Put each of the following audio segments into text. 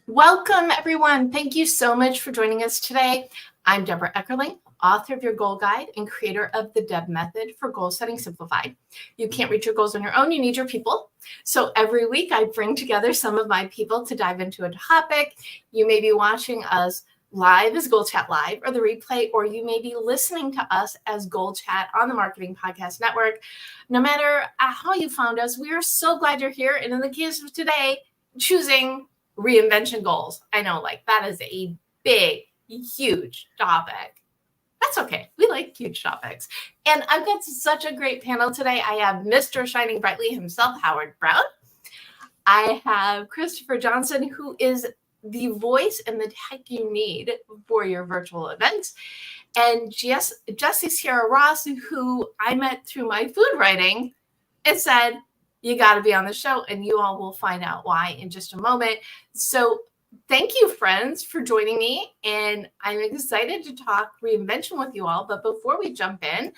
Welcome, everyone. Thank you so much for joining us today. I'm Debra Eckerling, author of your Goal Guide and creator of the Deb Method for Goal Setting Simplified. You can't reach your goals on your own. You need your people. So every week I bring together some of my people to dive into a topic. You may be watching us live as GoalChat Live or the replay, or you may be listening to us as GoalChat on the Marketing Podcast Network. No matter how you found us, we are so glad you're here. And in the case of today, choosing reinvention goals. I know, like, that is a big, huge topic. That's okay. We like huge topics. And I've got such a great panel today. I have Mr. Shining Brightly himself, Howard Brown. I have Christopher Johnson, who is the voice and the tech you need for your virtual events. And Jessie-Sierra Ross, who I met through my food writing and said, you got to be on the show, and you all will find out why in just a moment. So thank you, friends, for joining me, and I'm excited to talk reinvention with you all. But before we jump in,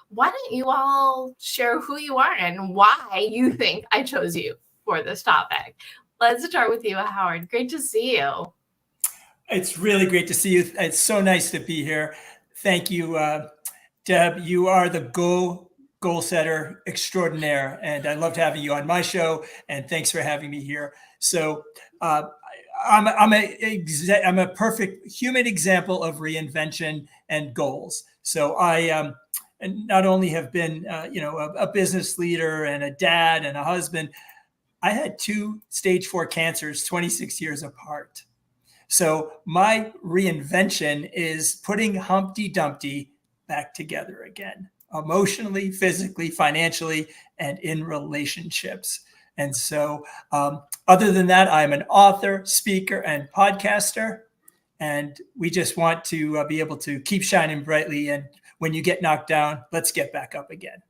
why don't you all share who you are and why you think I chose you for this topic? Let's start with you, Howard. Great to see you. It's really great to see you. It's so nice to be here. Thank you, Deb. You are the goal setter extraordinaire, and I loved having you on my show, and thanks for having me here. So I'm a perfect human example of reinvention and goals. So I not only have been a business leader and a dad and a husband, I had 2 stage 4 cancers 26 years apart. So my reinvention is putting Humpty Dumpty back together again, emotionally, physically, financially, and in relationships. And so other than that, I'm an author, speaker, and podcaster. And we just want to be able to keep shining brightly. And when you get knocked down, let's get back up again.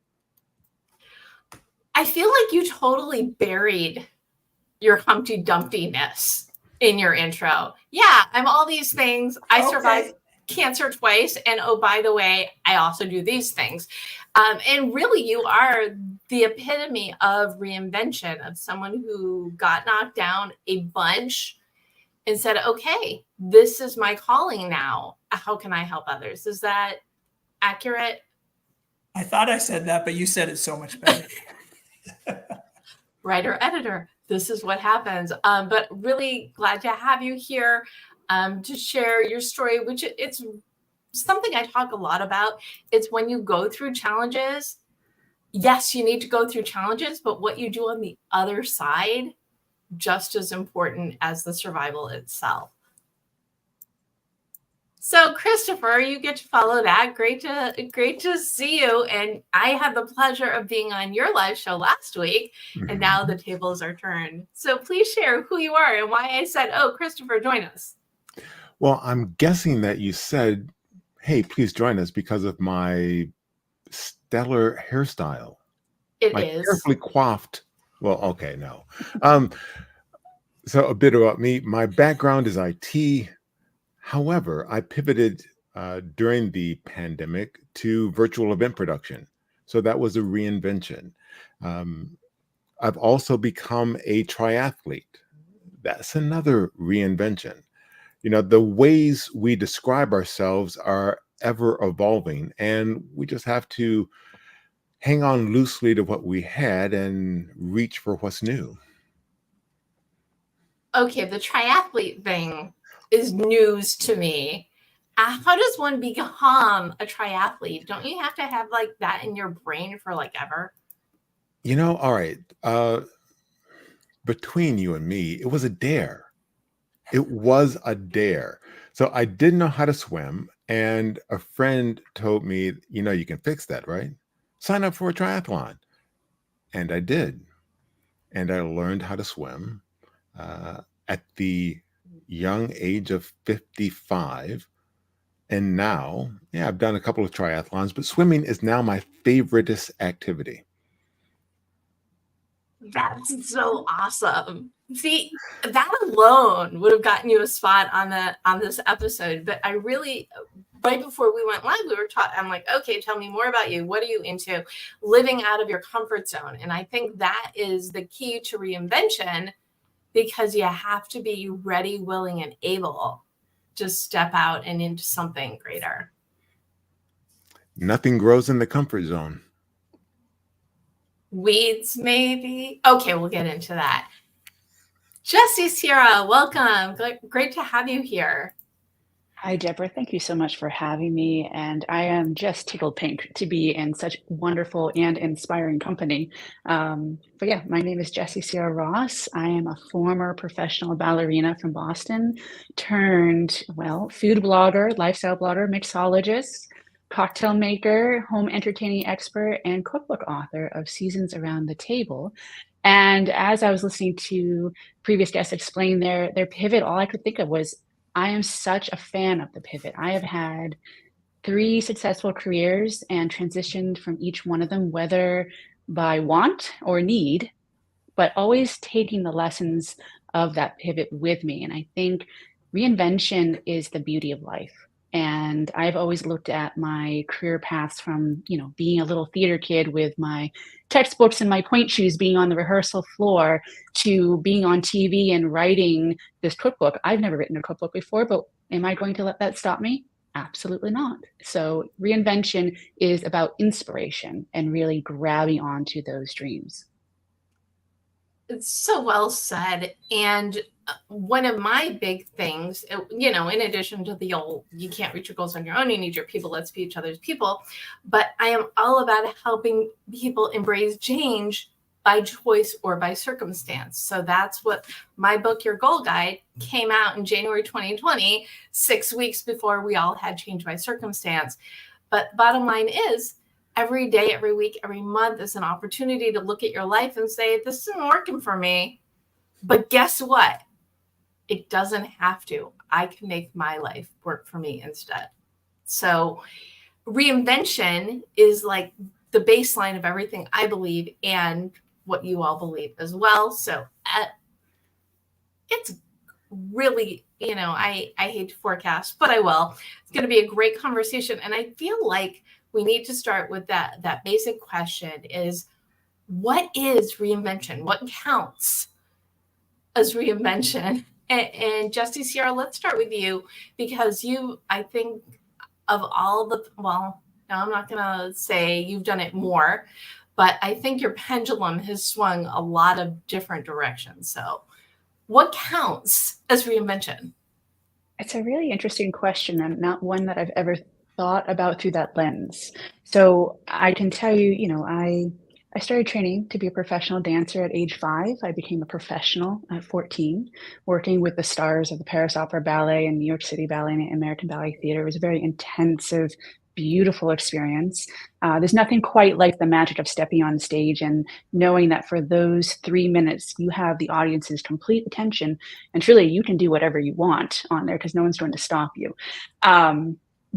I feel like you totally buried your Humpty Dumpty-ness in your intro. Yeah, I'm all these things. I survived cancer twice. And oh, by the way, I also do these things. And really, you are the epitome of reinvention, of someone who got knocked down a bunch and said, okay, this is my calling now. How can I help others? Is that accurate? I thought I said that, but you said it so much better. Writer, editor, this is what happens. But really glad to have you here to share your story, which it's something I talk a lot about. It's when you go through challenges, yes, you need to go through challenges, but what you do on the other side, just as important as the survival itself. So Christopher, you get to follow that. Great to see you. And I had the pleasure of being on your live show last week, and now the tables are turned. So please share who you are and why I said, oh, Christopher, join us. Well, I'm guessing that you said, hey, please join us because of my stellar hairstyle. It is. Carefully coiffed. Well, okay, no. So a bit about me. My background is IT. However, I pivoted during the pandemic to virtual event production. So that was a reinvention. I've also become a triathlete. That's another reinvention. You know, the ways we describe ourselves are ever evolving, and we just have to hang on loosely to what we had and reach for what's new. Okay, the triathlete thing is news to me. How does one become a triathlete? Don't you have to have like that in your brain for like ever? You know, all right. Between you and me, it was a dare. It was a dare. So I didn't know how to swim, and a friend told me, you know, you can fix that, right? Sign up for a triathlon. And I did. And I learned how to swim at the young age of 55. And now, yeah, I've done a couple of triathlons, but swimming is now my favoriteest activity. That's so awesome. See, that alone would have gotten you a spot on this episode. But I really, right before we went live, we were talking. I'm like, okay, tell me more about you. What are you into? Living out of your comfort zone. And I think that is the key to reinvention, because you have to be ready, willing, and able to step out and into something greater. Nothing grows in the comfort zone. Weeds, maybe. Okay, we'll get into that. Jessie-Sierra, welcome. Great to have you here. Hi, Deborah. Thank you so much for having me. And I am just tickled pink to be in such wonderful and inspiring company. But yeah, my name is Jessie-Sierra Ross. I am a former professional ballerina from Boston, turned, well, food blogger, lifestyle blogger, mixologist, cocktail maker, home entertaining expert, and cookbook author of Seasons Around the Table. And as I was listening to previous guests explain their pivot, all I could think of was, I am such a fan of the pivot. I have had 3 successful careers and transitioned from each one of them, whether by want or need, but always taking the lessons of that pivot with me. And I think reinvention is the beauty of life. And I've always looked at my career paths from, being a little theater kid with my textbooks and my point shoes, being on the rehearsal floor, to being on TV and writing this cookbook. I've never written a cookbook before, but am I going to let that stop me? Absolutely not. So reinvention is about inspiration and really grabbing onto those dreams. It's so well said. And one of my big things, in addition to the old, you can't reach your goals on your own, you need your people, let's be each other's people. But I am all about helping people embrace change by choice or by circumstance. So that's what my book, Your Goal Guide, came out in January 2020, 6 weeks before we all had change by circumstance. But the bottom line is, every day, every week, every month is an opportunity to look at your life and say, this isn't working for me. But guess what? It doesn't have to. I can make my life work for me instead. So reinvention is like the baseline of everything I believe and what you all believe as well. So it's really, I hate to forecast, but I will. It's going to be a great conversation. And I feel like we need to start with that basic question is, what is reinvention? What counts as reinvention? And Jessie-Sierra, let's start with you, because I think of all no, I'm not going to say you've done it more, but I think your pendulum has swung a lot of different directions. So what counts as reinvention? It's a really interesting question, and not one that I've ever thought about through that lens. So I can tell you, I started training to be a professional dancer at age 5. I became a professional at 14, working with the stars of the Paris Opera Ballet and New York City Ballet and American Ballet Theater. It was a very intensive, beautiful experience. There's nothing quite like the magic of stepping on stage and knowing that for those 3 minutes, you have the audience's complete attention, and truly you can do whatever you want on there because no one's going to stop you.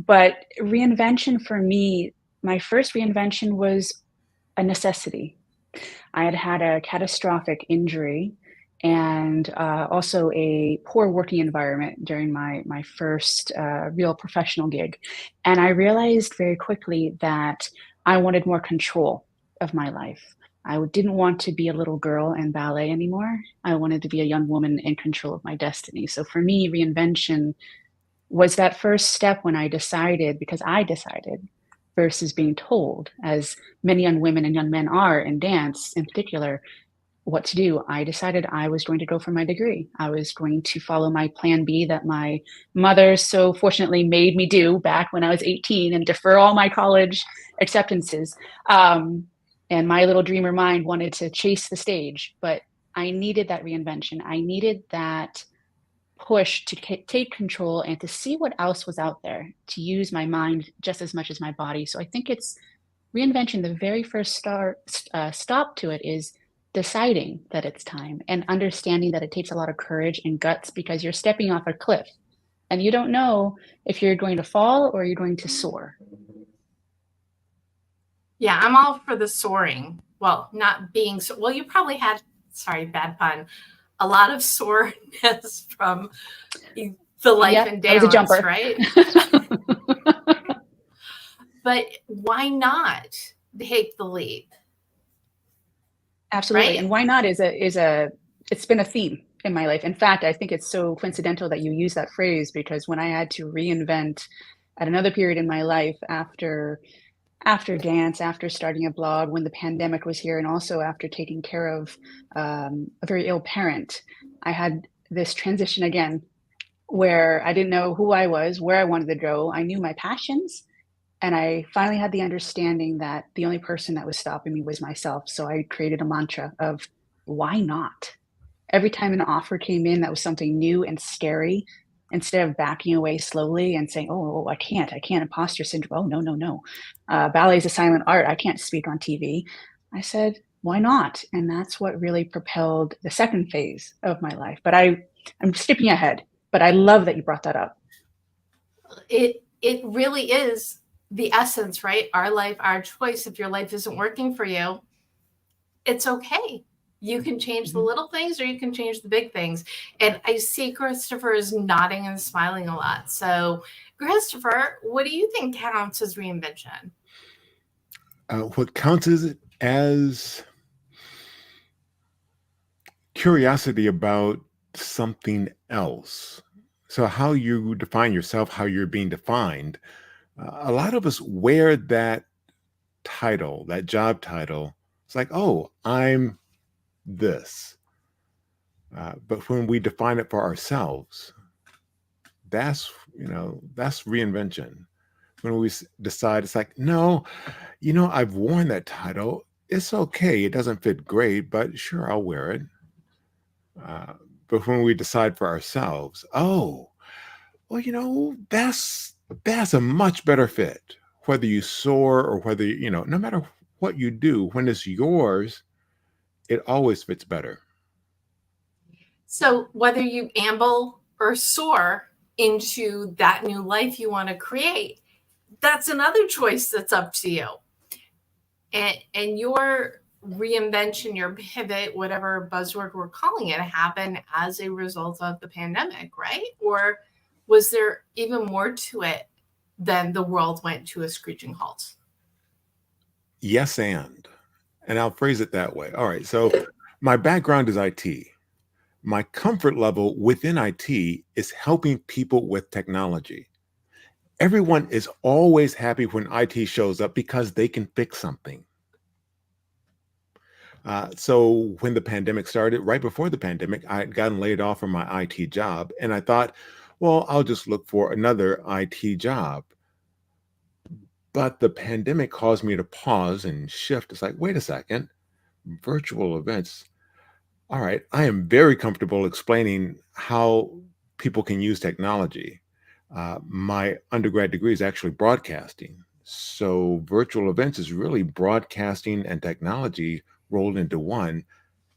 But reinvention for me, my first reinvention was a necessity. I had had a catastrophic injury and also a poor working environment during my first real professional gig. And I realized very quickly that I wanted more control of my life. I didn't want to be a little girl in ballet anymore. I wanted to be a young woman in control of my destiny. So for me, reinvention was that first step when I decided, because I decided, versus being told, as many young women and young men are in dance in particular, what to do. I decided I was going to go for my degree. I was going to follow my plan B that my mother so fortunately made me do back when I was 18 and defer all my college acceptances. And my little dreamer mind wanted to chase the stage, but I needed that reinvention. I needed that push to take control and to see what else was out there, to use my mind just as much as my body. So I think it's reinvention. The very first stop to it is deciding that it's time and understanding that it takes a lot of courage and guts because you're stepping off a cliff and you don't know if you're going to fall or you're going to soar. Yeah, I'm all for the soaring. Well, not being so. Well, you probably had, sorry, bad pun, a lot of soreness from the life and dance, I was a jumper. Right? But why not take the leap? Absolutely. Right? And why not it's been a theme in my life. In fact, I think it's so coincidental that you use that phrase, because when I had to reinvent at another period in my life after dance, after starting a blog, when the pandemic was here, and also after taking care of a very ill parent, I had this transition again where I didn't know who I was, where I wanted to go. I knew my passions, and I finally had the understanding that the only person that was stopping me was myself. So I created a mantra of why not? Every time an offer came in that was something new and scary, instead of backing away slowly and saying, oh, I can't, imposter syndrome. Oh, no, no, no. Ballet is a silent art. I can't speak on TV. I said, why not? And that's what really propelled the second phase of my life. But I'm skipping ahead, but I love that you brought that up. It really is the essence, right? Our life, our choice. If your life isn't working for you, it's okay. You can change the little things or you can change the big things. And I see Christopher is nodding and smiling a lot. So Christopher, what do you think counts as reinvention? What counts as curiosity about something else. So how you define yourself, how you're being defined. A lot of us wear that title, that job title. It's like, oh, I'm this. But when we define it for ourselves, that's reinvention. When we decide, it's like, no, I've worn that title. It's okay. It doesn't fit great, but sure, I'll wear it. But when we decide for ourselves, oh, well, that's a much better fit. Whether you soar or whether, no matter what you do, when it's yours, it always fits better. So whether you amble or soar into that new life you want to create, that's another choice that's up to you. And your reinvention, your pivot, whatever buzzword we're calling it, happened as a result of the pandemic, right? Or was there even more to it than the world went to a screeching halt? Yes, and I'll phrase it that way. All right. So my background is IT. My comfort level within IT is helping people with technology. Everyone is always happy when IT shows up because they can fix something. So when the pandemic started, right before the pandemic, I had gotten laid off from my IT job. And I thought, well, I'll just look for another IT job. But the pandemic caused me to pause and shift. It's like, wait a second, virtual events. All right, I am very comfortable explaining how people can use technology. My undergrad degree is actually broadcasting. So virtual events is really broadcasting and technology rolled into one.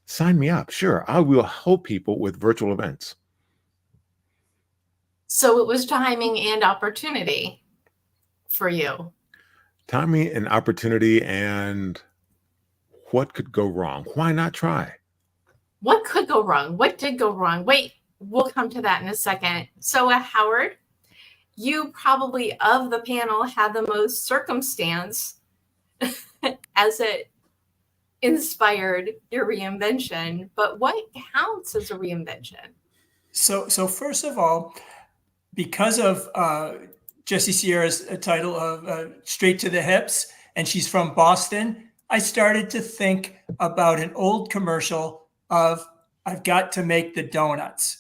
Sign me up. Sure, I will help people with virtual events. So it was timing and opportunity for you. Timing and opportunity, and what could go wrong? Why not try? What could go wrong? What did go wrong? Wait, we'll come to that in a second. So Howard, you probably of the panel had the most circumstance as it inspired your reinvention, but what counts as a reinvention? So first of all, because of Jessie-Sierra's title of Straight to the Hips, and she's from Boston, I started to think about an old commercial of I've got to make the donuts.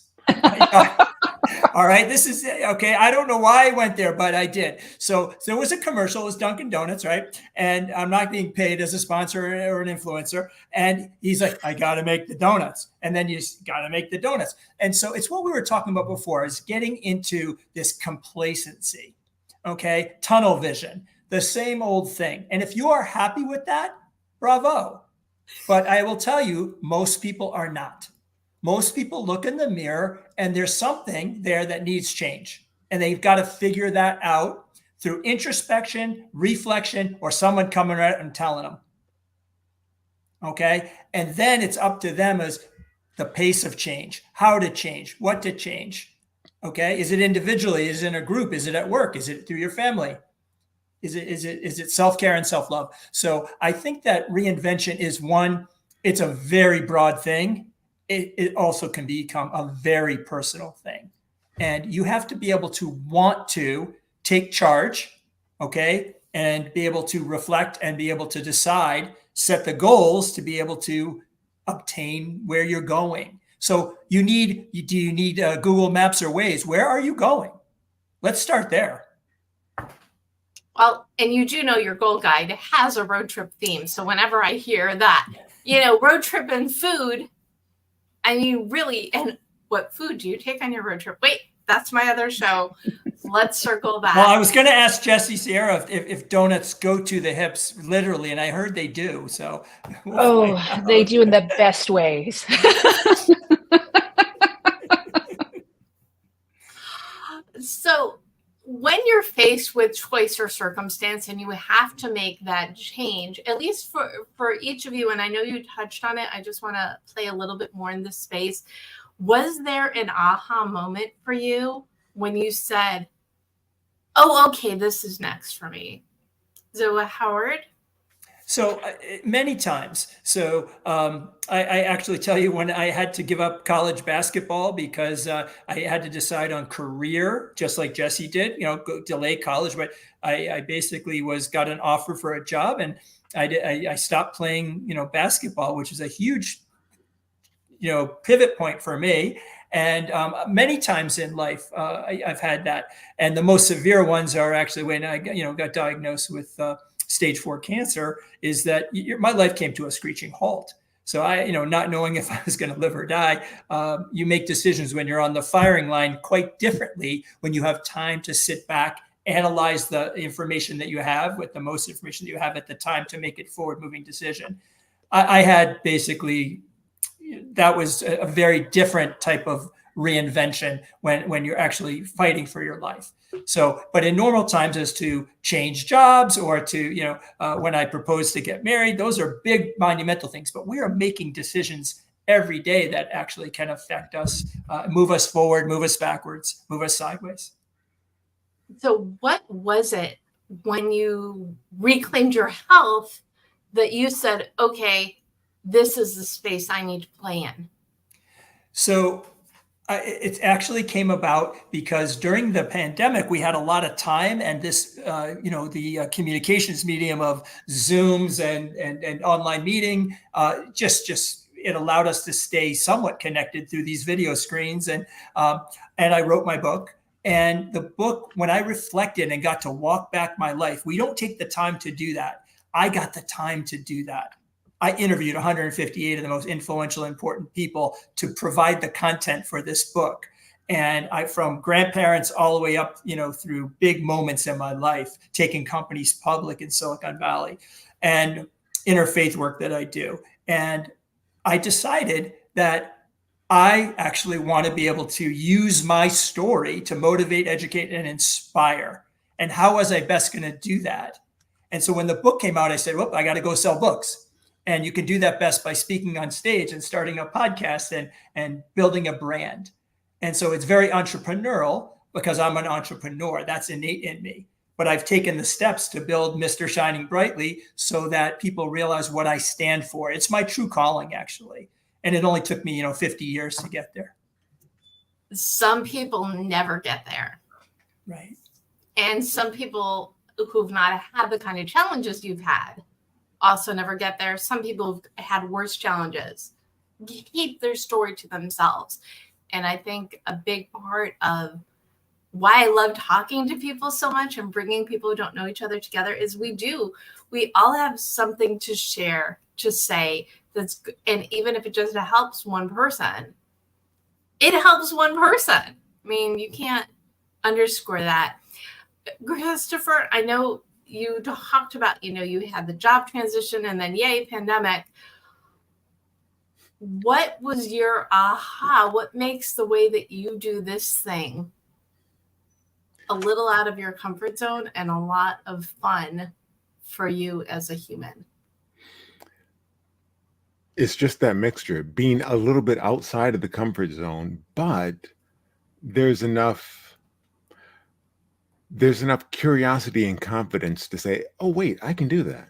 All right, this is okay. I don't know why I went there, but I did. So there was a commercial. It was Dunkin' Donuts, right? And I'm not being paid as a sponsor or an influencer. And he's like, I got to make the donuts. And then you got to make the donuts. And so it's what we were talking about before, is getting into this complacency, okay? Tunnel vision, the same old thing. And if you are happy with that, bravo. But I will tell you, most people are not. Most people look in the mirror and there's something there that needs change. And they've got to figure that out through introspection, reflection, or someone coming out and telling them. Okay. And then it's up to them as the pace of change, how to change, what to change. Okay. Is it individually? Is it in a group? Is it at work? Is it through your family? Is it self-care and self-love? So I think that reinvention is one, it's a very broad thing. it also can become a very personal thing. And you have to be able to want to take charge, okay, and be able to reflect and be able to decide, set the goals to be able to obtain where you're going. So do you need Google Maps or Waze? Where are you going? Let's start there. Well, and you do know your goal guide has a road trip theme. So whenever I hear that, road trip and food, I mean, really, and what food do you take on your road trip? Wait, that's my other show. Let's circle back. Well, I was going to ask Jessie-Sierra if donuts go to the hips literally, and I heard they do. So they do in the best ways. So when you're faced with choice or circumstance and you have to make that change, at least for each of you, and I know you touched on it, I just want to play a little bit more in this space. Was there an aha moment for you when you said, oh, okay, this is next for me? So Howard? So many times. So I actually tell you, when I had to give up college basketball because I had to decide on career, just like Jessie did, delay college. But I basically got an offer for a job, and I stopped playing, basketball, which is a huge, pivot point for me. And many times in life, I've had that. And the most severe ones are actually when I, got diagnosed with stage 4 cancer, is that my life came to a screeching halt. So I, not knowing if I was going to live or die, you make decisions when you're on the firing line quite differently when you have time to sit back, analyze the information that you have with the most information that you have at the time to make it forward moving decision. I had basically, that was a very different type of reinvention when you're actually fighting for your life. So, but in normal times, as to change jobs or to, when I proposed to get married, those are big monumental things, but we are making decisions every day that actually can affect us, move us forward, move us backwards, move us sideways. So what was it when you reclaimed your health that you said, okay, this is the space I need to play in? So it actually came about because during the pandemic, we had a lot of time, and this, the communications medium of Zooms and online meeting, it allowed us to stay somewhat connected through these video screens. And I wrote my book. And the book, when I reflected and got to walk back my life, we don't take the time to do that. I got the time to do that. I interviewed 158 of the most influential, important people to provide the content for this book. And from grandparents all the way up, through big moments in my life, taking companies public in Silicon Valley and interfaith work that I do. And I decided that I actually want to be able to use my story to motivate, educate, and inspire. And how was I best going to do that? And so when the book came out, I said, well, I got to go sell books. And you can do that best by speaking on stage and starting a podcast and building a brand. And so it's very entrepreneurial because I'm an entrepreneur. That's innate in me. But I've taken the steps to build Mr. Shining Brightly so that people realize what I stand for. It's my true calling, actually. And it only took me, 50 years to get there. Some people never get there. Right. And some people who've not had the kind of challenges you've had also never get there. Some people have had worse challenges, keep their story to themselves. And I think a big part of why I love talking to people so much and bringing people who don't know each other together is we all have something to share, to say that's good. And even if it just helps one person, it helps one person. I mean, you can't underscore that. Christopher, I know you talked about, you had the job transition and then yay, pandemic. What was your aha? What makes the way that you do this thing a little out of your comfort zone and a lot of fun for you as a human? It's just that mixture, being a little bit outside of the comfort zone, but there's enough curiosity and confidence to say, oh, wait, I can do that.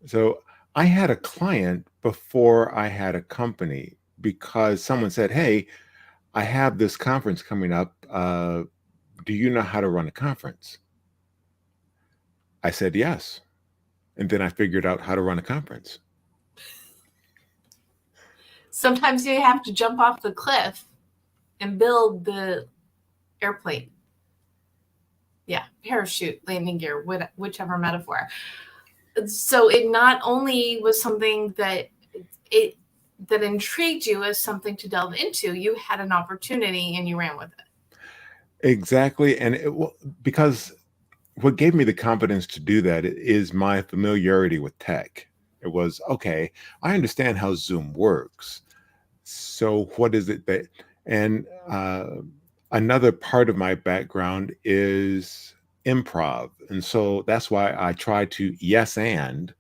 So I had a client before I had a company, because someone said, "Hey, I have this conference coming up. Do you know how to run a conference?" I said yes. And then I figured out how to run a conference. Sometimes you have to jump off the cliff and build the airplane. Yeah, parachute, landing gear, whichever metaphor. So it not only was something that intrigued you as something to delve into, you had an opportunity and you ran with it. Exactly. And because what gave me the confidence to do that is my familiarity with tech. It was, okay, I understand how Zoom works. So what is it that, and another part of my background is improv. And so that's why I try to yes and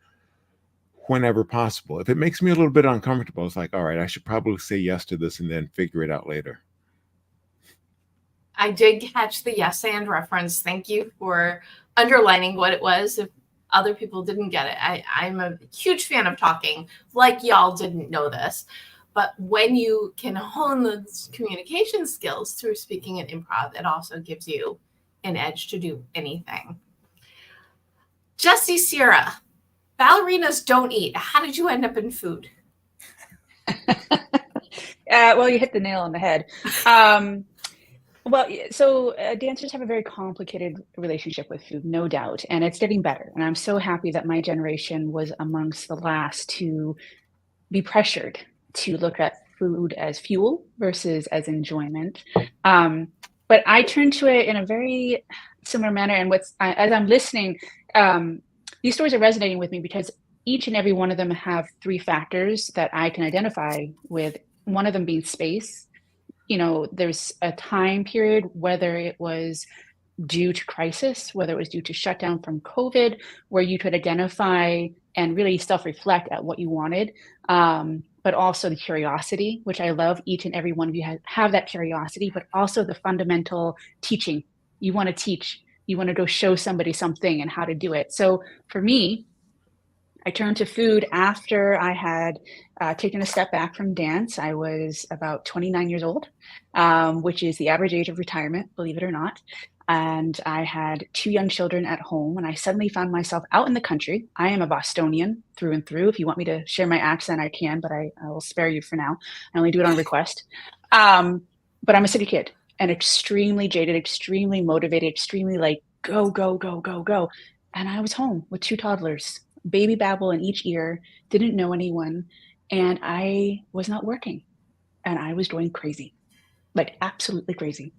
whenever possible. If it makes me a little bit uncomfortable, it's like, all right, I should probably say yes to this and then figure it out later. I did catch the yes and reference. Thank you for underlining what it was. If other people didn't get it, I'm a huge fan of talking. Like y'all didn't know this, but when you can hone those communication skills through speaking and improv, it also gives you an edge to do anything. Jessie-Sierra, ballerinas don't eat. How did you end up in food? Well, you hit the nail on the head. Well, so dancers have a very complicated relationship with food, no doubt, and it's getting better. And I'm so happy that my generation was amongst the last to be pressured to look at food as fuel versus as enjoyment. But I turned to it in a very similar manner. And as I'm listening, these stories are resonating with me because each and every one of them have three factors that I can identify with, one of them being space. There's a time period, whether it was due to crisis, whether it was due to shutdown from COVID, where you could identify and really self-reflect at what you wanted, but also the curiosity, which I love. Each and every one of you have that curiosity, but also the fundamental teaching. You want to teach, you want to go show somebody something and how to do it. So for me, I turned to food after I had taken a step back from dance. I was about 29 years old, which is the average age of retirement, believe it or not. And I had two young children at home, and I suddenly found myself out in the country. I am a Bostonian through and through. If you want me to share my accent, I can, but I will spare you for now. I only do it on request. But I'm a city kid and extremely jaded, extremely motivated, extremely like, go, go, go, go, go. And I was home with two toddlers, baby babble in each ear, didn't know anyone, and I was not working, and I was going crazy, like absolutely crazy.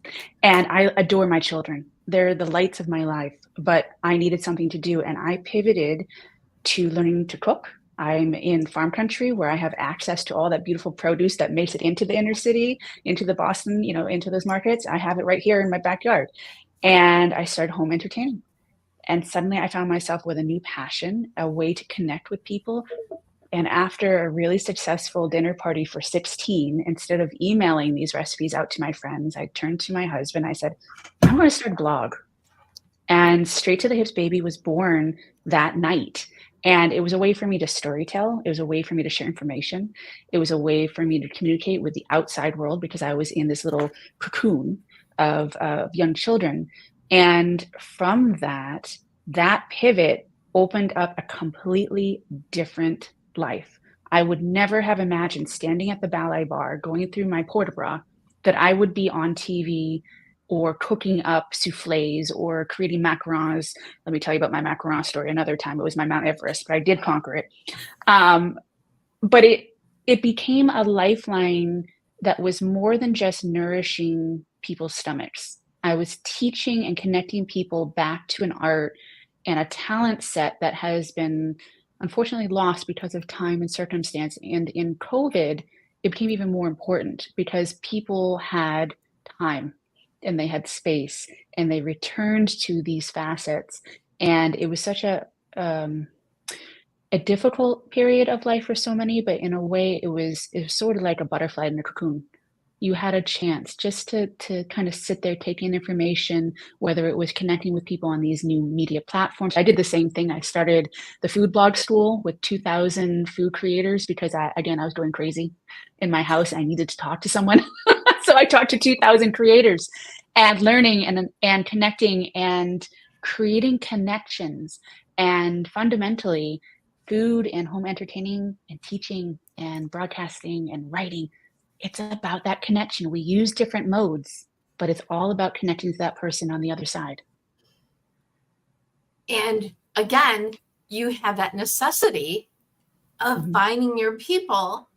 And I adore my children. They're the lights of my life, but I needed something to do, and I pivoted to learning to cook. I'm in farm country where I have access to all that beautiful produce that makes it into the inner city, into the Boston, into those markets. I have it right here in my backyard. And I started home entertaining. And suddenly I found myself with a new passion, a way to connect with people. And after a really successful dinner party for 16, instead of emailing these recipes out to my friends, I turned to my husband. I said, I'm going to start a blog. And Straight to the Hips Baby was born that night. And it was a way for me to storytell. It was a way for me to share information. It was a way for me to communicate with the outside world because I was in this little cocoon of young children. And from that pivot opened up a completely different life. I would never have imagined standing at the ballet bar, going through my port-de-bras, that I would be on TV or cooking up souffles or creating macarons. Let me tell you about my macaron story another time. It was my Mount Everest, but I did conquer it. But it became a lifeline that was more than just nourishing people's stomachs. I was teaching and connecting people back to an art and a talent set that has been unfortunately lost because of time and circumstance. And in COVID, it became even more important because people had time and they had space and they returned to these facets. And it was such a difficult period of life for so many, but in a way it was sort of like a butterfly in a cocoon. you had a chance just to kind of sit there, take in information, whether it was connecting with people on these new media platforms. I did the same thing. I started the food blog school with 2,000 food creators because I was going crazy in my house. I needed to talk to someone. So I talked to 2,000 creators and learning and connecting and creating connections. And fundamentally, food and home entertaining and teaching and broadcasting and writing, it's about that connection. We use different modes, but it's all about connecting to that person on the other side. And again, you have that necessity of finding your people,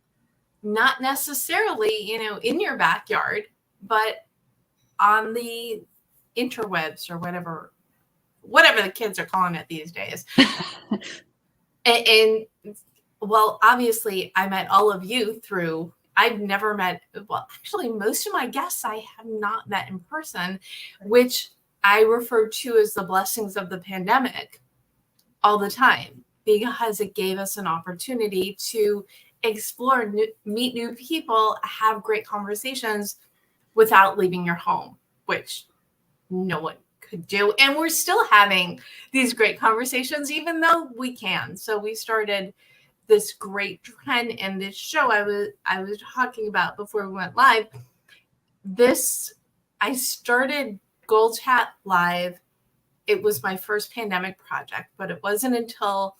not necessarily, in your backyard, but on the interwebs or whatever the kids are calling it these days. and well, obviously I met all of you through, I've never met, well, actually most of my guests I have not met in person, which I refer to as the blessings of the pandemic all the time, because it gave us an opportunity to explore, meet new people, have great conversations without leaving your home, which no one could do. And we're still having these great conversations, even though we can. So we started this great trend, and this show I was talking about before we went live. I started GoalChat live. It was my first pandemic project, but it wasn't until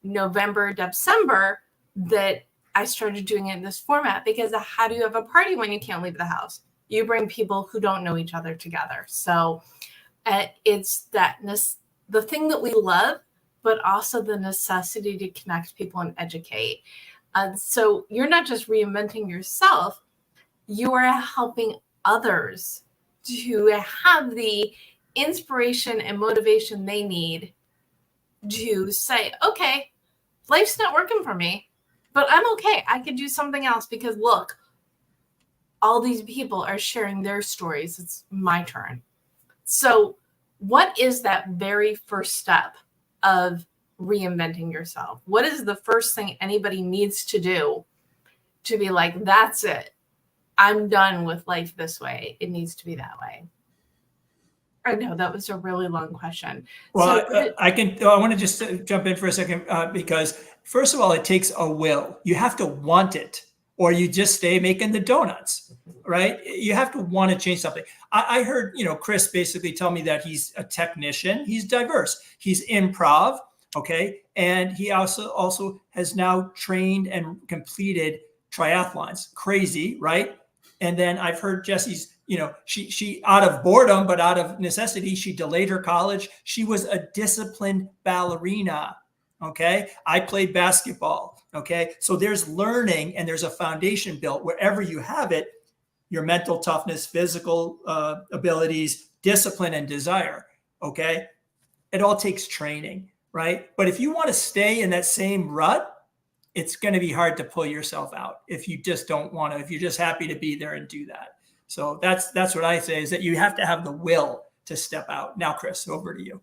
November, December that I started doing it in this format, because how do you have a party when you can't leave the house? You bring people who don't know each other together. So it's the thing that we love, but also the necessity to connect people and educate. So you're not just reinventing yourself, you are helping others to have the inspiration and motivation they need to say, okay, life's not working for me, but I'm okay. I could do something else, because look, all these people are sharing their stories. It's my turn. So what is that very first step of reinventing yourself? What is the first thing anybody needs to do to be like, that's it, I'm done with life this way, it needs to be that way? I know that was a really long question. Well, So, I want to just jump in for a second, because first of all, it takes a will. You have to want it, or you just stay making the donuts, right? You have to want to change something. I heard, Chris basically tell me that he's a technician. He's diverse. He's improv, okay? And he also has now trained and completed triathlons. Crazy, right? And then I've heard Jessie's, she out of boredom, but out of necessity, she delayed her college. She was a disciplined ballerina. Okay. I played basketball. Okay. So there's learning, and there's a foundation built wherever you have it, your mental toughness, physical abilities, discipline, and desire. Okay. It all takes training, right? But if you want to stay in that same rut, it's going to be hard to pull yourself out if you just don't want to, if you're just happy to be there and do that. So that's what I say, is that you have to have the will to step out. Now, Chris, over to you.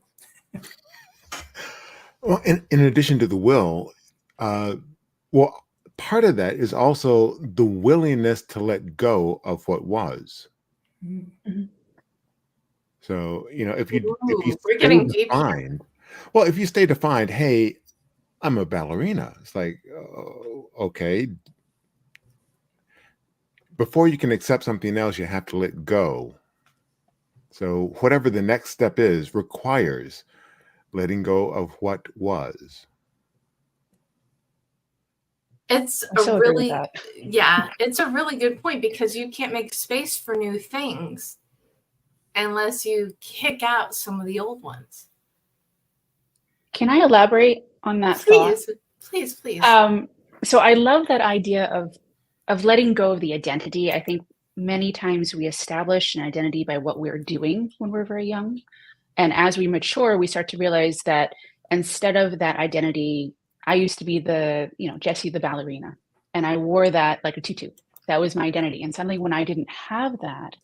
Well, in addition to the will, part of that is also the willingness to let go of what was. Mm-hmm. So, if you we're getting deep defined, well, if you stay defined, hey, I'm a ballerina. It's like, okay. Before you can accept something else, you have to let go. So whatever the next step is requires letting go of what was. It's a really good point, because you can't make space for new things unless you kick out some of the old ones. Can I elaborate on that thought? Please. So I love that idea of letting go of the identity. I think many times we establish an identity by what we're doing when we're very young. And as we mature, we start to realize that instead of that identity, I used to be Jessie the ballerina, and I wore that like a tutu. That was my identity. And suddenly when I didn't have that,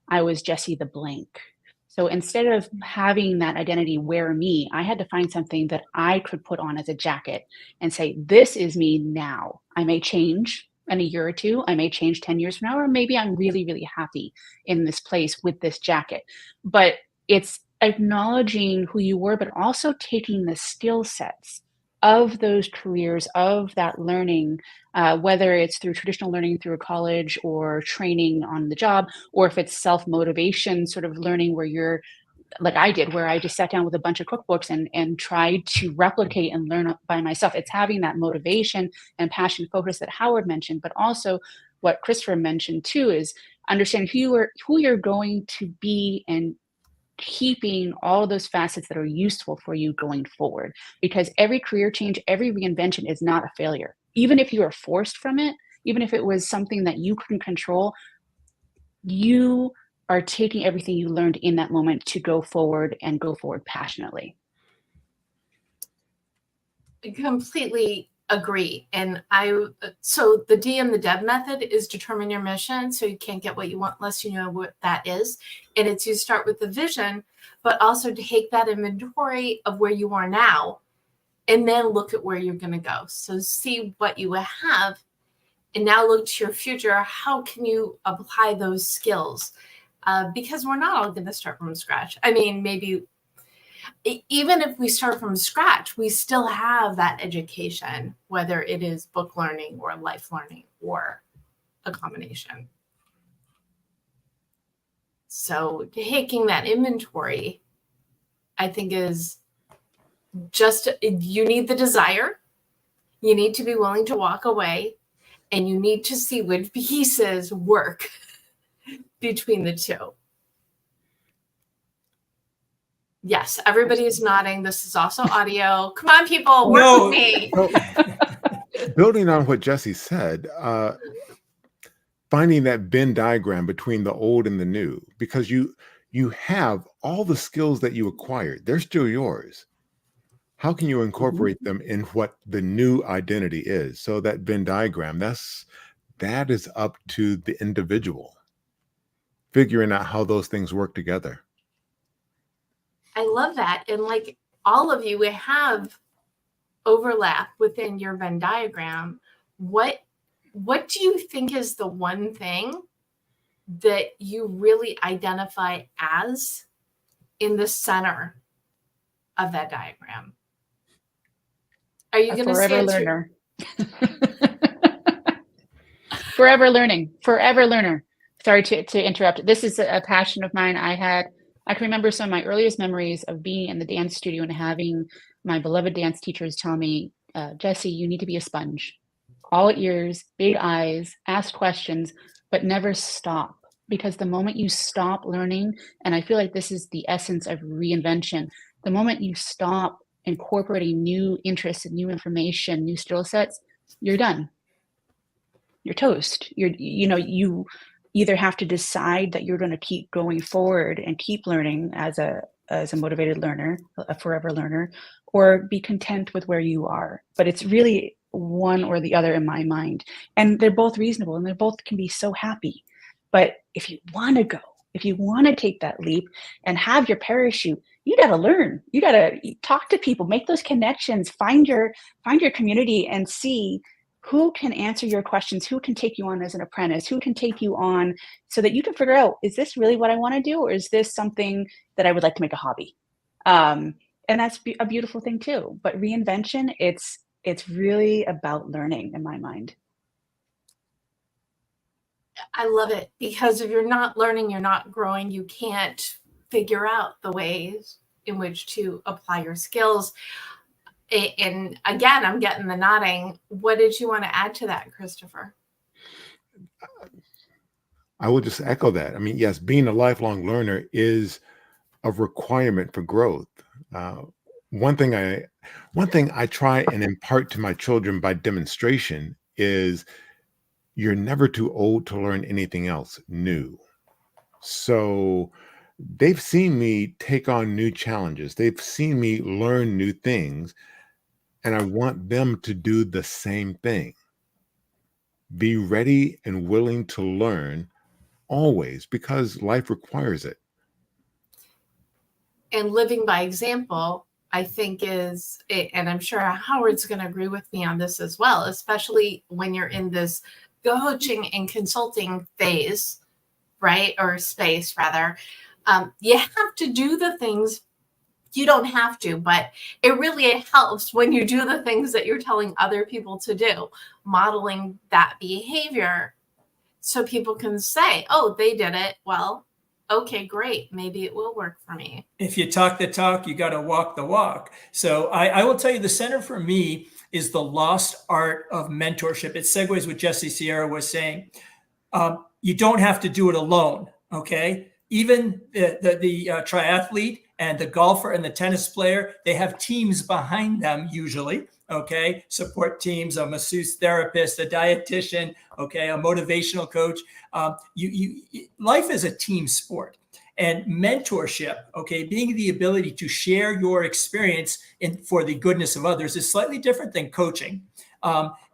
I was Jessie the blank. So instead of having that identity wear me, I had to find something that I could put on as a jacket and say, this is me now. I may change in a year or two. I may change 10 years from now, or maybe I'm really, really happy in this place with this jacket. But it's acknowledging who you were, but also taking the skill sets of those careers, of that learning, whether it's through traditional learning through a college or training on the job, or if it's self-motivation sort of learning where you're like I did, where I just sat down with a bunch of cookbooks and tried to replicate and learn by myself. It's having that motivation and passion focus that Howard mentioned, but also what Christopher mentioned too is understanding who you're going to be and keeping all of those facets that are useful for you going forward. Because every career change, every reinvention is not a failure. Even if you are forced from it, even if it was something that you couldn't control, you are taking everything you learned in that moment to go forward and go forward passionately. I completely agree. And so the D and the Deb method is determine your mission. So you can't get what you want unless you know what that is. And it's you start with the vision, but also to take that inventory of where you are now and then look at where you're going to go. So see what you have and now look to your future. How can you apply those skills? Because we're not all going to start from scratch. I mean, maybe even if we start from scratch, we still have that education, whether it is book learning or life learning or a combination. So taking that inventory, I think is just, you need the desire, you need to be willing to walk away, and you need to see which pieces work between the two. Yes, everybody is nodding. This is also audio. Come on, people, work with me. So, building on what Jessie said, finding that Venn diagram between the old and the new, because you have all the skills that you acquired. They're still yours. How can you incorporate them in what the new identity is? So that Venn diagram, that is up to the individual, figuring out how those things work together. I love that. And like all of you, we have overlap within your Venn diagram. What do you think is the one thing that you really identify as in the center of that diagram? Are you going to say forever learner? Forever learning, forever learner. Sorry to interrupt. This is a passion of mine. I can remember some of my earliest memories of being in the dance studio and having my beloved dance teachers tell me, Jessie, you need to be a sponge. All ears, big eyes, ask questions, but never stop. Because the moment you stop learning, and I feel like this is the essence of reinvention, the moment you stop incorporating new interests and new information, new skill sets, you're done. You're toast. You either have to decide that you're going to keep going forward and keep learning as a motivated learner, a forever learner, or be content with where you are. But it's really one or the other in my mind. And they're both reasonable and they both can be so happy. But if you want to go, if you want to take that leap and have your parachute, you got to learn. You got to talk to people, make those connections, find your community and see who can answer your questions, who can take you on as an apprentice, who can take you on so that you can figure out, is this really what I want to do? Or is this something that I would like to make a hobby? And that's a beautiful thing too. But reinvention, it's really about learning in my mind. I love it, because if you're not learning, you're not growing. You can't figure out the ways in which to apply your skills. And again, I'm getting the nodding. What did you want to add to that, Christopher? I will just echo that. I mean, yes, being a lifelong learner is a requirement for growth. One thing I try and impart to my children by demonstration is you're never too old to learn anything else new. So they've seen me take on new challenges. They've seen me learn new things. And I want them to do the same thing. Be ready and willing to learn always, because life requires it. And living by example, I think is, and I'm sure Howard's going to agree with me on this as well, especially when you're in this coaching and consulting phase, right? Or space rather, you have to do the things. You don't have to, but it really helps when you do the things that you're telling other people to do, modeling that behavior so people can say, oh, they did it. Well, okay, great. Maybe it will work for me. If you talk the talk, you got to walk the walk. So I will tell you, the center for me is the lost art of mentorship. It segues what Jessie-Sierra was saying. You don't have to do it alone, okay? Even the triathlete and the golfer and the tennis player, they have teams behind them usually, okay? Support teams, a masseuse therapist, a dietitian, okay, a motivational coach. Life is a team sport. And mentorship, okay, being the ability to share your experience for the goodness of others is slightly different than coaching,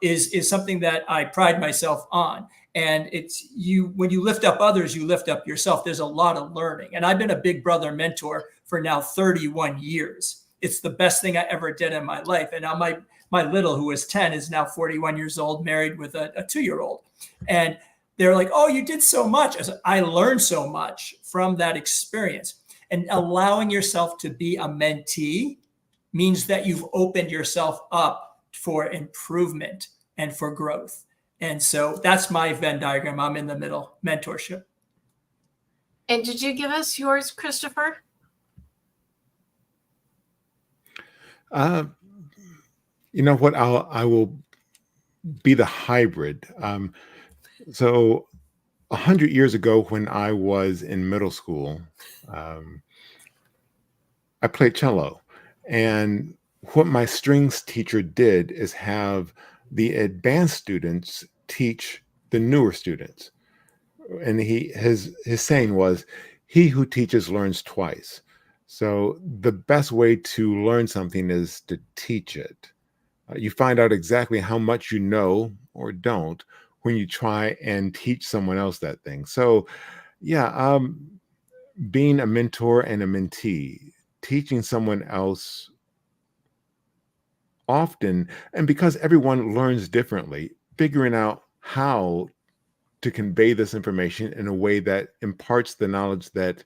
is something that I pride myself on. And it's when you lift up others, you lift up yourself. There's a lot of learning. And I've been a big brother mentor for now 31 years. It's the best thing I ever did in my life. And now my little, who was 10, is now 41 years old, married with a 2-year-old. And they're like, oh, you did so much. I said, I learned so much from that experience. And allowing yourself to be a mentee means that you've opened yourself up for improvement and for growth. And so that's my Venn diagram. I'm in the middle, mentorship. And did you give us yours, Christopher? You know what? I will be the hybrid. So 100 years ago, when I was in middle school, I played cello. And what my strings teacher did is have the advanced students teach the newer students. And his saying was, he who teaches learns twice. So the best way to learn something is to teach it. You find out exactly how much you know or don't when you try and teach someone else that thing. So yeah, being a mentor and a mentee, teaching someone else often, and because everyone learns differently, figuring out how to convey this information in a way that imparts the knowledge that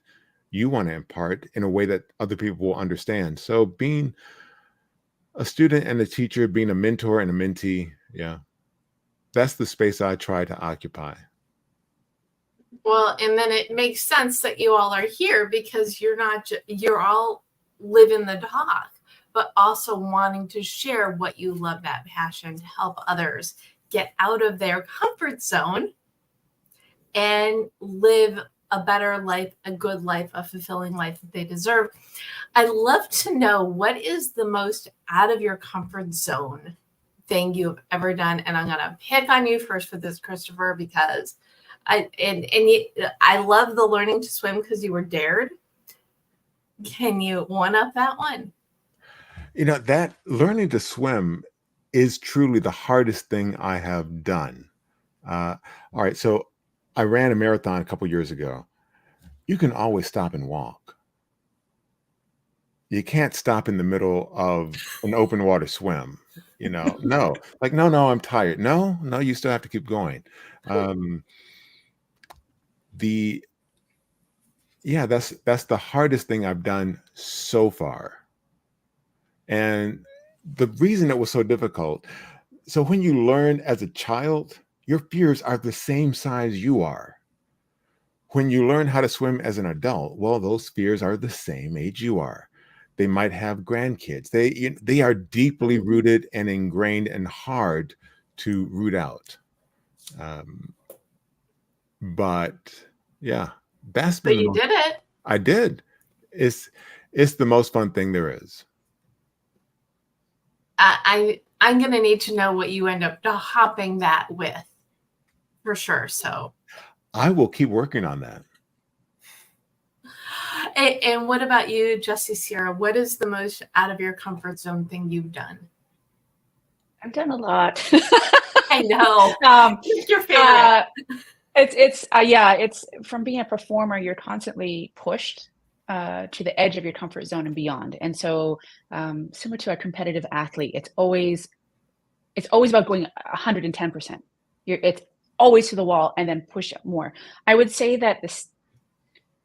you want to impart in a way that other people will understand. So being a student and a teacher, being a mentor and a mentee, yeah, that's the space I try to occupy. Well, and then it makes sense that you all are here because you're all living the talk, but also wanting to share what you love, that passion, to help others get out of their comfort zone and live a better life, a good life, a fulfilling life that they deserve. I'd love to know, what is the most out of your comfort zone thing you've ever done? And I'm going to pick on you first for this, Christopher, because I love the learning to swim because you were dared. Can you one up that one? You know, that learning to swim is truly the hardest thing I have done. All right. So I ran a marathon a couple years ago. You can always stop and walk. You can't stop in the middle of an open water swim. You know, no, I'm tired. No, you still have to keep going. That's the hardest thing I've done so far. And the reason it was so difficult, so when you learn as a child, your fears are the same size you are. When you learn how to swim as an adult, well, those fears are the same age you are. They might have grandkids. They are deeply rooted and ingrained and hard to root out. But yeah, that's been. But you did it. I did. It's the most fun thing there is. I'm going to need to know what you end up hopping that with, for sure. So I will keep working on that. And what about you, Jessie-Sierra? What is the most out of your comfort zone thing you've done? I've done a lot. I know. What's your favorite? It's from being a performer, you're constantly pushed to the edge of your comfort zone and beyond. And so similar to a competitive athlete, it's always about going 110%. always to the wall and then push up more. I would say that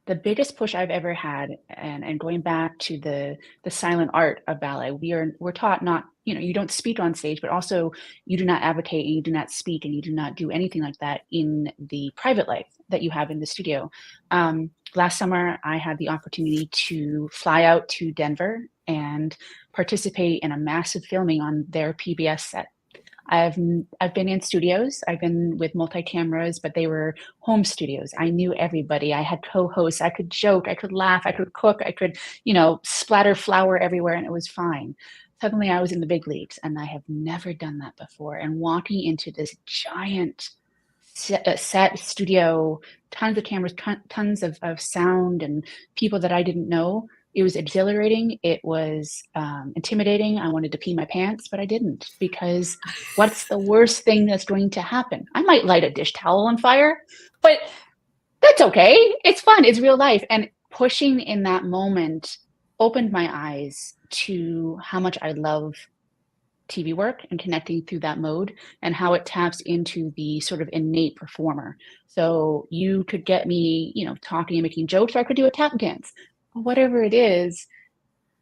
the biggest push I've ever had, and going back to the silent art of ballet, we're taught not, you don't speak on stage, but also you do not advocate, and you do not speak, and you do not do anything like that in the private life that you have in the studio. Last summer, I had the opportunity to fly out to Denver and participate in a massive filming on their PBS set. I've been in studios. I've been with multi-cameras, but they were home studios. I knew everybody. I had co-hosts. I could joke. I could laugh. I could cook. I could, splatter flour everywhere, and it was fine. Suddenly, I was in the big leagues, and I have never done that before. And walking into this giant set studio, tons of cameras, tons of sound, and people that I didn't know. It was exhilarating. It was intimidating. I wanted to pee my pants, but I didn't, because what's the worst thing that's going to happen? I might light a dish towel on fire, but that's okay. It's fun. It's real life. And pushing in that moment opened my eyes to how much I love TV work and connecting through that mode, and how it taps into the sort of innate performer. So you could get me, talking and making jokes, or I could do a tap dance. Whatever it is,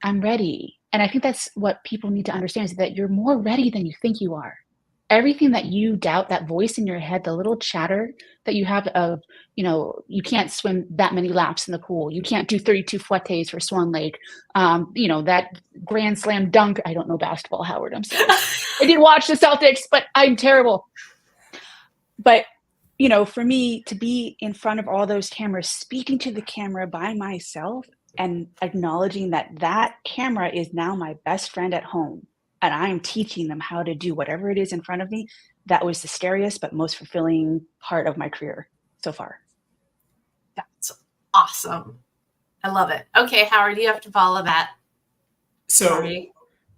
I'm ready. And I think that's what people need to understand, is that you're more ready than you think you are. Everything that you doubt, that voice in your head, the little chatter that you have of, you can't swim that many laps in the pool. You can't do 32 fouettes for Swan Lake. That grand slam dunk. I don't know basketball, Howard. I'm sorry. I did watch the Celtics, but I'm terrible. But for me to be in front of all those cameras, speaking to the camera by myself, and acknowledging that camera is now my best friend at home, and I am teaching them how to do whatever it is in front of me, that was the scariest but most fulfilling part of my career so far. That's awesome. I love it. Okay, Howard, you have to follow that. So Sorry.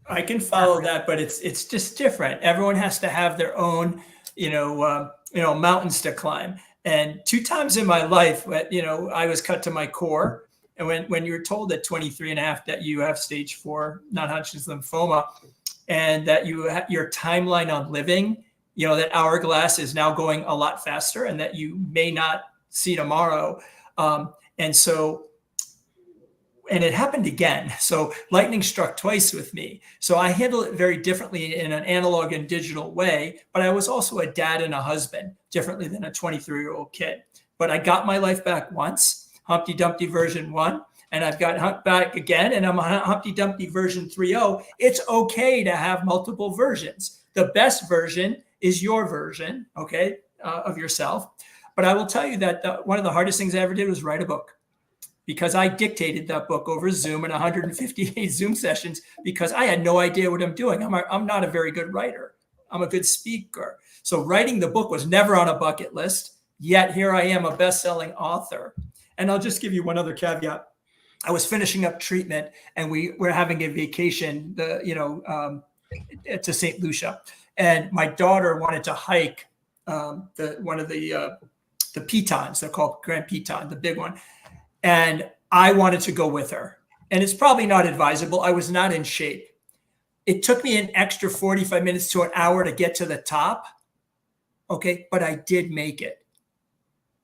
I can follow that, but it's just different. Everyone has to have their own, mountains to climb. And 2 times in my life, I was cut to my core. And when you're told at 23 and a half that you have stage 4 non-Hodgkin's lymphoma, and that your timeline on living, that hourglass is now going a lot faster, and that you may not see tomorrow. And it happened again. So lightning struck twice with me. So I handle it very differently in an analog and digital way, but I was also a dad and a husband, differently than a 23-year-old kid. But I got my life back once, Humpty Dumpty version 1, and I've got Hump back again, and I'm on Humpty Dumpty version 3.0. It's okay to have multiple versions. The best version is your version, okay, of yourself. But I will tell you that one of the hardest things I ever did was write a book, because I dictated that book over Zoom in 158 Zoom sessions, because I had no idea what I'm doing. I'm not a very good writer. I'm a good speaker. So writing the book was never on a bucket list, yet here I am, a best-selling author. And I'll just give you one other caveat. I was finishing up treatment, and we were having a vacation, to St. Lucia. And my daughter wanted to hike one of the pitons. They're called Grand Piton, the big one. And I wanted to go with her. And it's probably not advisable. I was not in shape. It took me an extra 45 minutes to an hour to get to the top. Okay, but I did make it.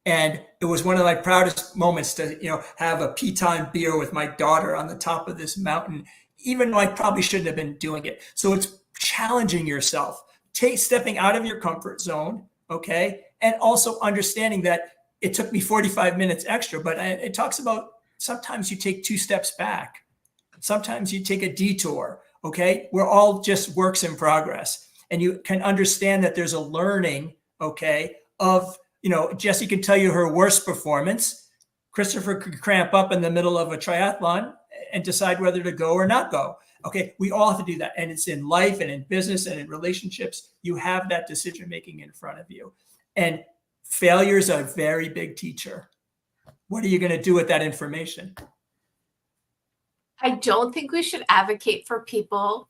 And it was one of my proudest moments to, have a piton beer with my daughter on the top of this mountain, even though I probably shouldn't have been doing it. So it's challenging yourself, stepping out of your comfort zone, okay? And also understanding that it took me 45 minutes extra, but it talks about sometimes you take 2 steps back. Sometimes you take a detour, okay? We're all just works in progress. And you can understand that there's a learning, okay, of, Jessie can tell you her worst performance. Christopher could cramp up in the middle of a triathlon and decide whether to go or not go. Okay, we all have to do that. And it's in life and in business and in relationships. You have that decision-making in front of you. And failure is a very big teacher. What are you going to do with that information? I don't think we should advocate for people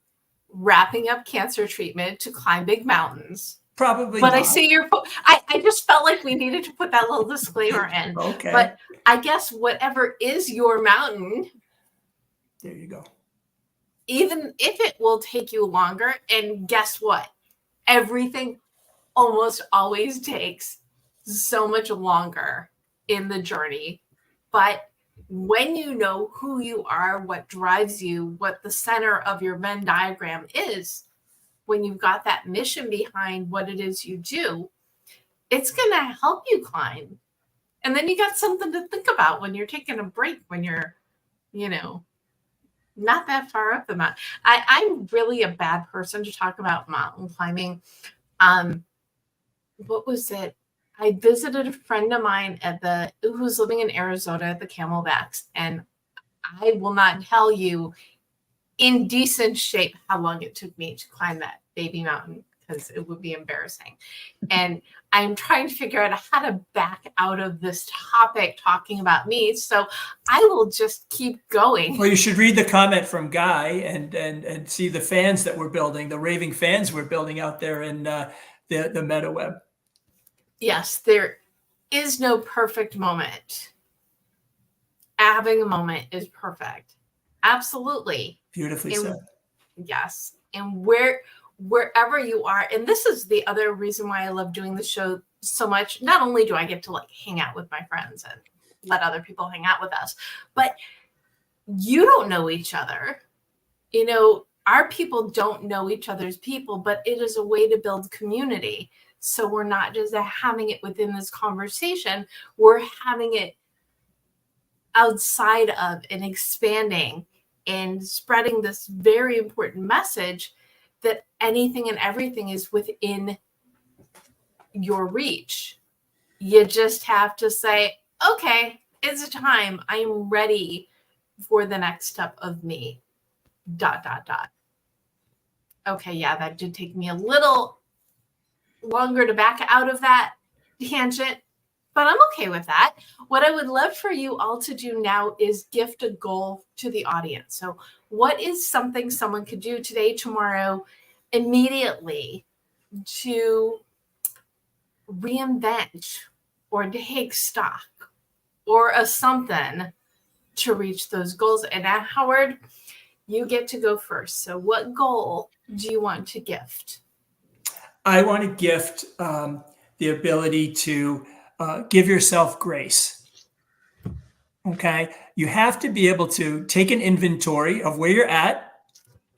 wrapping up cancer treatment to climb big mountains. Probably but not. I see your I just felt like we needed to put that little disclaimer in. Okay. But I guess whatever is your mountain, there you go. Even if it will take you longer, and guess what? Everything almost always takes so much longer in the journey. But when you know who you are, what drives you, what the center of your Venn diagram is, when you've got that mission behind what it is you do, it's going to help you climb. And then you got something to think about when you're taking a break, when you're, not that far up the mountain. I'm really a bad person to talk about mountain climbing. What was it? I visited a friend of mine who was living in Arizona at the Camelbacks, and I will not tell you in decent shape how long it took me to climb that baby mountain, because it would be embarrassing. And I'm trying to figure out how to back out of this topic talking about me. So I will just keep going. Well, you should read the comment from Guy and see the fans that we're building, the raving fans we're building out there in the meta web. Yes, there is no perfect moment. Having a moment is perfect. Absolutely. Beautifully said. Yes. And wherever you are, and this is the other reason why I love doing the show so much. Not only do I get to hang out with my friends and let other people hang out with us, but you don't know each other. Our people don't know each other's people, but it is a way to build community. So we're not just having it within this conversation, we're having it outside of and expanding and spreading this very important message that anything and everything is within your reach. You just have to say, okay, it's time. I am ready for the next step of me, ... Okay, yeah, that did take me a little longer to back out of that tangent, but I'm okay with that. What I would love for you all to do now is gift a goal to the audience. So what is something someone could do today, tomorrow, immediately to reinvent or to take stock or a something to reach those goals? And Howard, you get to go first. So what goal do you want to gift? I want to gift the ability to give yourself grace. Okay. You have to be able to take an inventory of where you're at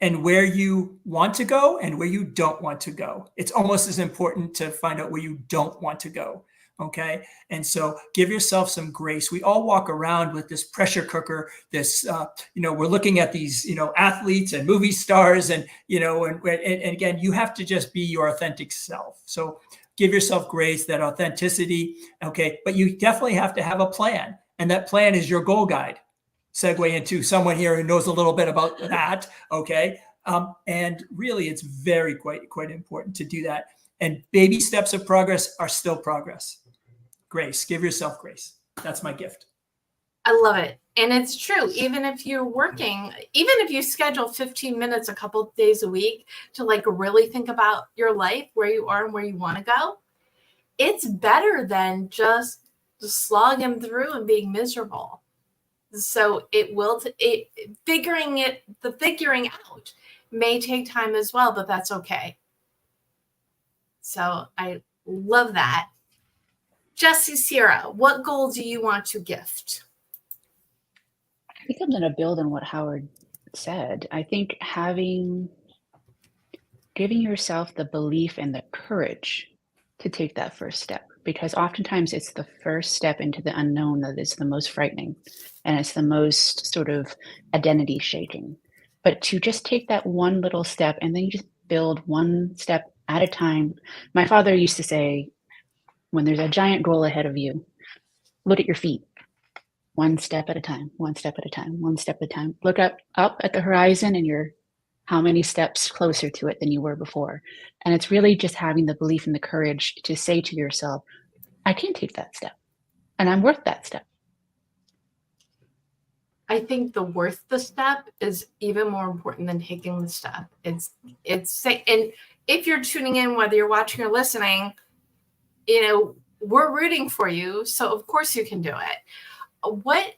and where you want to go and where you don't want to go. It's almost as important to find out where you don't want to go. Okay. And so give yourself some grace. We all walk around with this pressure cooker, we're looking at these, athletes and movie stars and again, you have to just be your authentic self. So give yourself grace, that authenticity. Okay. But you definitely have to have a plan. And that plan is your goal guide. Segue into someone here who knows a little bit about that. Okay. And really it's very quite important to do that. And baby steps of progress are still progress. Grace, give yourself grace. That's my gift. I love it. And it's true. Even if you're working, even if you schedule 15 minutes a couple of days a week to really think about your life, where you are and where you want to go, it's better than just slogging through and being miserable. So the figuring out may take time as well, but that's okay. So I love that. Jessie-Sierra, what goal do you want to gift? I think I'm going to build on what Howard said. I think giving yourself the belief and the courage to take that first step, because oftentimes it's the first step into the unknown that is the most frightening and it's the most sort of identity shaking. But to just take that one little step and then you just build one step at a time. My father used to say, when there's a giant goal ahead of you, look at your feet. One step at a time, one step at a time, one step at a time. Look up at the horizon and you're how many steps closer to it than you were before. And it's really just having the belief and the courage to say to yourself, I can take that step and I'm worth that step. I think the worth the step is even more important than taking the step. And if you're tuning in, whether you're watching or listening, we're rooting for you. So of course you can do it. What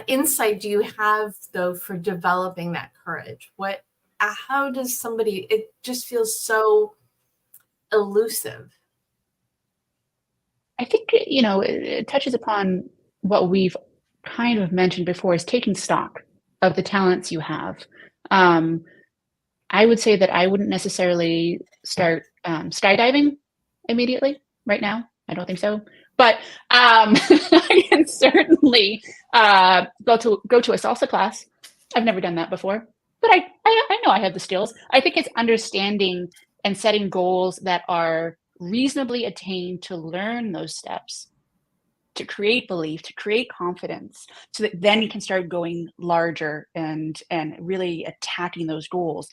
insight do you have though for developing that courage? How does somebody, it just feels so elusive? I think, it touches upon what we've kind of mentioned before, is taking stock of the talents you have. I would say that I wouldn't necessarily start skydiving immediately right now. I don't think so. But I can certainly go to a salsa class. I've never done that before, but I know I have the skills. I think it's understanding and setting goals that are reasonably attained to learn those steps, to create belief, to create confidence, so that then you can start going larger and really attacking those goals.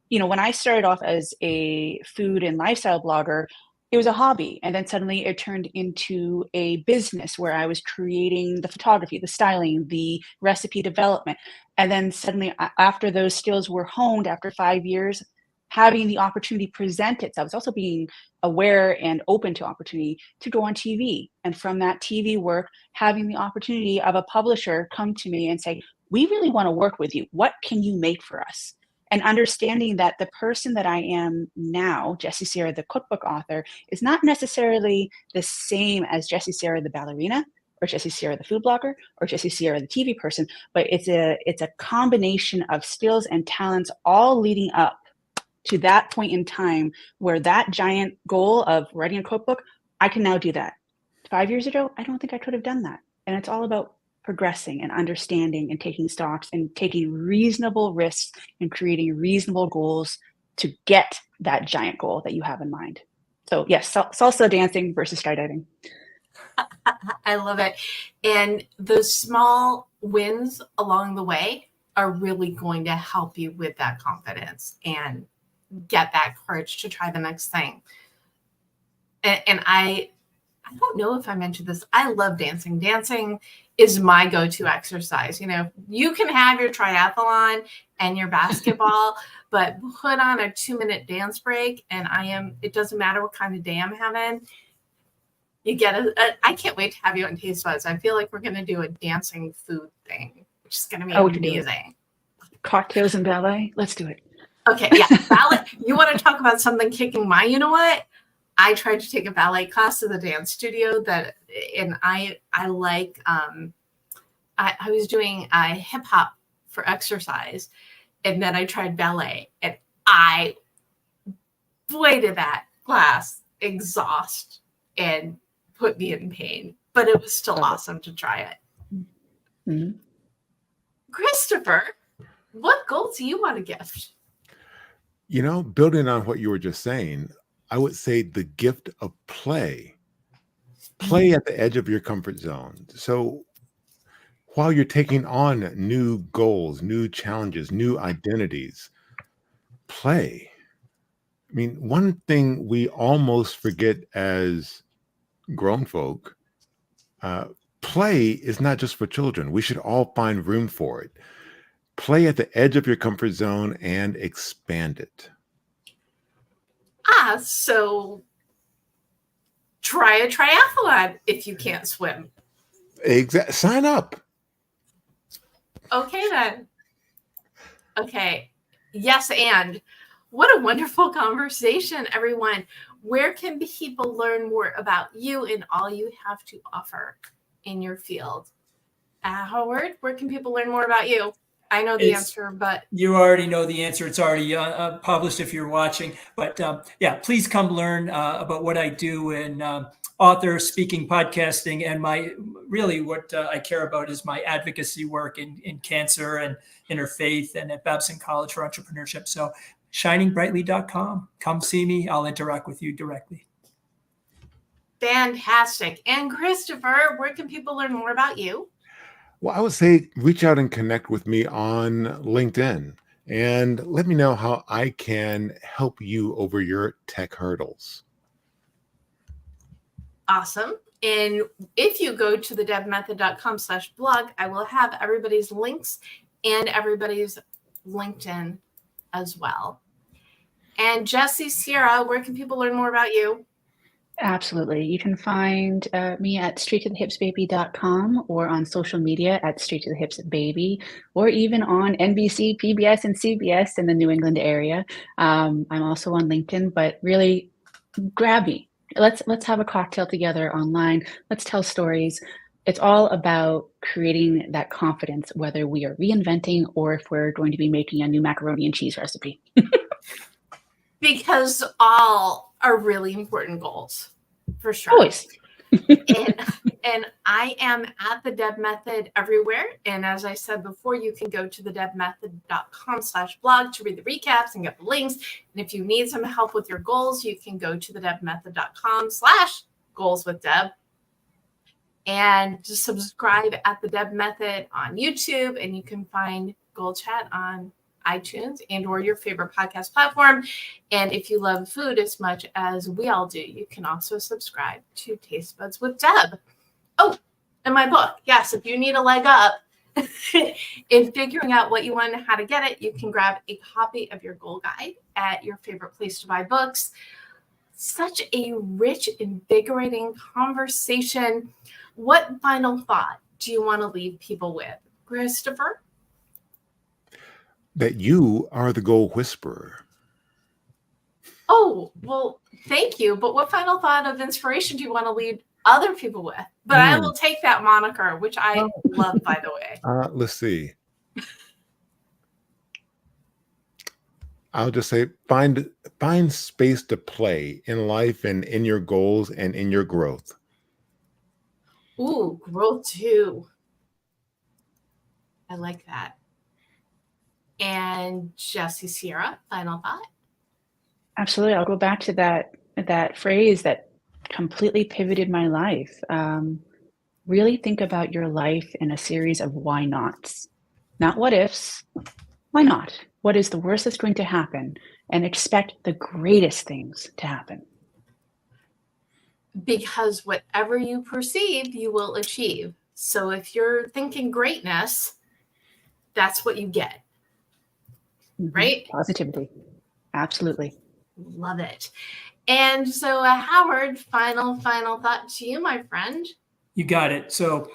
When I started off as a food and lifestyle blogger, it was a hobby. And then suddenly it turned into a business where I was creating the photography, the styling, the recipe development. And then suddenly, after those skills were honed after 5 years, having the opportunity present itself, I was also being aware and open to opportunity to go on TV. And from that TV work, having the opportunity of a publisher come to me and say, we really want to work with you. What can you make for us? And understanding that the person that I am now, Jessie-Sierra, the cookbook author, is not necessarily the same as Jessie-Sierra, the ballerina, or Jessie-Sierra, the food blogger, or Jessie-Sierra, the TV person, but it's a combination of skills and talents all leading up to that point in time where that giant goal of writing a cookbook, I can now do that. 5 years ago, I don't think I could have done that. And it's all about progressing and understanding and taking stocks and taking reasonable risks and creating reasonable goals to get that giant goal that you have in mind. So yes, salsa dancing versus skydiving. I love it. And those small wins along the way are really going to help you with that confidence and get that courage to try the next thing. And I don't know if I mentioned this. I love dancing. Dancing is my go-to exercise. You can have your triathlon and your basketball, but put on a 2-minute dance break and it doesn't matter what kind of day I'm having. You get I can't wait to have you on Taste Buds. I feel like we're going to do a dancing food thing, which is going to be amazing. Cocktails and ballet. Let's do it. Okay. Yeah. Ballet. You want to talk about something kicking my, what? I tried to take a ballet class at the dance studio and I like, I was doing hip hop for exercise, and then I tried ballet, and boy, did that class exhaust and put me in pain, but it was still awesome to try it. Mm-hmm. Christopher, what goal do you want to gift? Building on what you were just saying, I would say the gift of play. Play at the edge of your comfort zone. So while you're taking on new goals, new challenges, new identities, play. I mean, one thing we almost forget as grown folk, play is not just for children. We should all find room for it. Play at the edge of your comfort zone and expand it. So try a triathlon if you can't swim. Sign up. Okay, then. Okay. Yes, and what a wonderful conversation, everyone. Where can people learn more about you and all you have to offer in your field? Howard, where can people learn more about you? I know the answer, but you already know the answer. It's already published if you're watching. But please come learn about what I do in author, speaking, podcasting, and what I care about is my advocacy work in cancer and interfaith and at Babson College for Entrepreneurship. So shiningbrightly.com. Come see me. I'll interact with you directly. Fantastic. And Christopher, where can people learn more about you? Well, I would say reach out and connect with me on LinkedIn and let me know how I can help you over your tech hurdles. Awesome. And if you go to thedebmethod.com/blog, I will have everybody's links and everybody's LinkedIn as well. And Jessie-Sierra, where can people learn more about you? Absolutely. You can find me at straight-to-the-hips-baby.com or on social media at straight-to-the-hips-baby, or even on NBC, PBS, and CBS in the New England area. I'm also on LinkedIn, but really grab me. Let's have a cocktail together online. Let's tell stories. It's all about creating that confidence, whether we are reinventing or if we're going to be making a new macaroni and cheese recipe. Because all are really important goals, for sure. Always. And I am at the Deb Method everywhere. And as I said before, you can go to thedebmethod.com/blog to read the recaps and get the links. And if you need some help with your goals, you can go to thedebmethod.com/goalswithdeb and just subscribe at the Deb Method on YouTube. And you can find GoalChat on iTunes and or your favorite podcast platform. And if you love food as much as we all do, you can also subscribe to Taste Buds with Deb. Oh, and my book. Yes, if you need a leg up in figuring out what you want and how to get it, you can grab a copy of your goal guide at your favorite place to buy books. Such a rich, invigorating conversation. What final thought do you want to leave people with, Christopher? That you are the goal whisperer. Oh, well, thank you. But what final thought of inspiration do you want to lead other people with? But I will take that moniker, which I love, by the way. Let's see. I'll just say find space to play in life and in your goals and in your growth. Ooh, growth too. I like that. And Jessie-Sierra, final thought? Absolutely. I'll go back to that phrase that completely pivoted my life. Really think about your life in a series of why nots. Not what ifs. Why not? What is the worst that's going to happen? And expect the greatest things to happen. Because whatever you perceive, you will achieve. So if you're thinking greatness, that's what you get. Right? Positivity. Absolutely. Love it. And so, Howard, final thought to you, my friend. You got it. So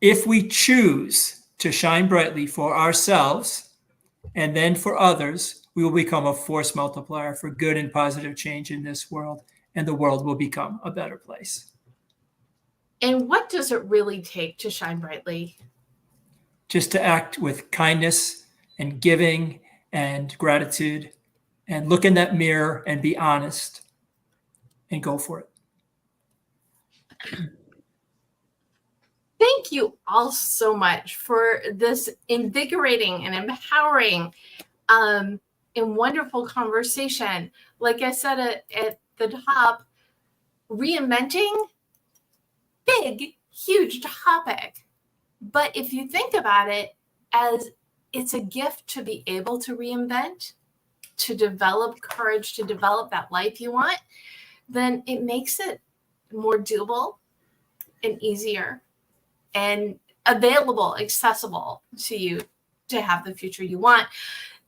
if we choose to shine brightly for ourselves and then for others, we will become a force multiplier for good and positive change in this world, and the world will become a better place. And what does it really take to shine brightly? Just to act with kindness and giving and gratitude, and look in that mirror and be honest and go for it. Thank you all so much for this invigorating and empowering and wonderful conversation. Like I said at the top, reinventing, big, huge topic. But if you think about it as it's a gift to be able to reinvent, to develop courage, to develop that life you want, then it makes it more doable and easier and available, accessible to you to have the future you want.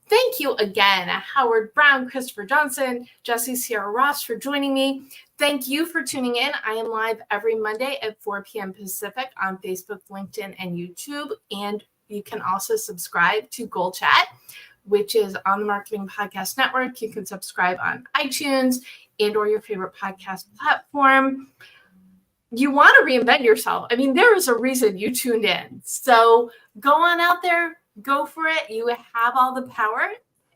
Thank you again, Howard Brown, Christopher Johnson, Jessie-Sierra Ross, for joining me. Thank you for tuning in. I am live every Monday at 4 p.m. Pacific on Facebook, LinkedIn, and YouTube. And you can also subscribe to GoalChat, which is on the Marketing Podcast Network. You can subscribe on iTunes and or your favorite podcast platform. You want to reinvent yourself. I mean, there is a reason you tuned in. So go on out there, go for it. You have all the power.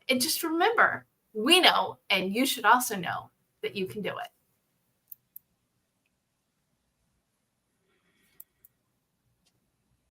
And just remember, we know, and you should also know that you can do it.